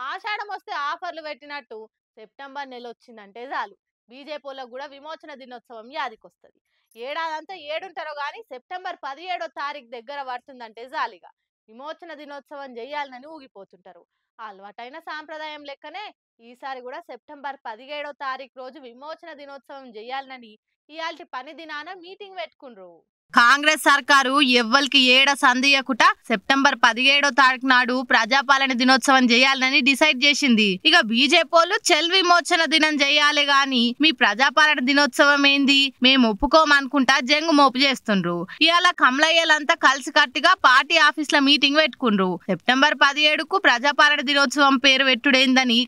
ఆషాఢం వస్తే ఆఫర్లు పెట్టినట్టు సెప్టెంబర్ నెల వచ్చిందంటే చాలు బీజేపీలకు కూడా విమోచన దినోత్సవం యాదికొస్తుంది. ఏడాదంతా ఏడుంటారో గానీ సెప్టెంబర్ 17వ తారీఖు దగ్గర పడుతుందంటే జాలిగా విమోచన దినోత్సవం చేయాలని ఊగిపోతుంటారు. ఆ అలవాటైన సాంప్రదాయం లెక్కనే ఈసారి కూడా సెప్టెంబర్ 17వ తారీఖు రోజు విమోచన దినోత్సవం చేయాలని ఇయాల్టి పని దినాన మీటింగ్ పెట్టుకుండ్రు. కాంగ్రెస్ సర్కారు ఎవ్వరికి ఏడ సందియకుట సెప్టెంబర్ 17వ తారీఖు నాడు ప్రజాపాలన దినోత్సవం చేయాలని డిసైడ్ చేసింది. ఇక బీజేపీలు చెల్ విమోచన దినం చేయాలి గాని మీ ప్రజాపాలన దినోత్సవం ఏంది మేము ఒప్పుకోమనుకుంటా జంగు మోపు చేస్తుండ్రు. ఇవాళ కమలయ్యలంతా కలిసి కట్టుగా పార్టీ ఆఫీసుల మీటింగ్ పెట్టుకుండ్రు. సెప్టెంబర్ 17కు ప్రజాపాలన దినోత్సవం పేరు పెట్టుడేందని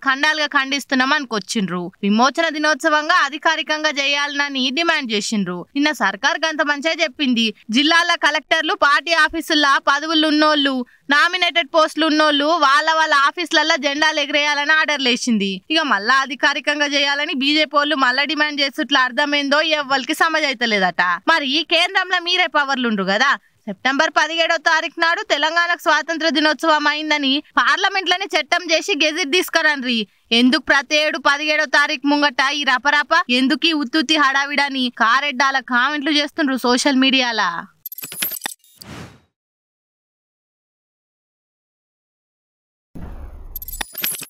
ఖండాలుగా ఖండిస్తున్నాం అనుకొచ్చిండ్రు. విమోచన దినోత్సవంగా అధికారికంగా చేయాలని డిమాండ్ చేసిండ్రు. నిన్న సర్కార్ గంత మంచి చెప్పింది. జిల్లాల కలెక్టర్లు పార్టీ ఆఫీసుల్లో పదవులు ఉన్నోళ్ళు నామినేటెడ్ పోస్టులు ఉన్నోళ్ళు వాళ్ళ ఆఫీసులలో జెండాలు ఎగరేయాలని ఆర్డర్లు వేసింది. ఇక మళ్ళా అధికారికంగా చేయాలని బీజేపీ వాళ్ళు మళ్ళా డిమాండ్ చేస్తుట్లా అర్థమైందో ఎవ్వరికి సమజైతలేదట. మరి ఈ కేంద్రంలో మీరే పవర్లుండ్రు కదా. సెప్టెంబర్ 17వ తారీఖు నాడు తెలంగాణకు స్వాతంత్ర దినోత్సవం అయిందని పార్లమెంట్ లోనే చట్టం చేసి గెజిట్ తీసుకురండ్రి. ఎందుకు ప్రతి ఏడు 17వ తారీఖు ముంగట ఈ రపరప ఎందుకు ఉత్తుత్తి హడావిడని కారెడ్డాల కామెంట్లు చేస్తుండ్రు సోషల్ మీడియాలా.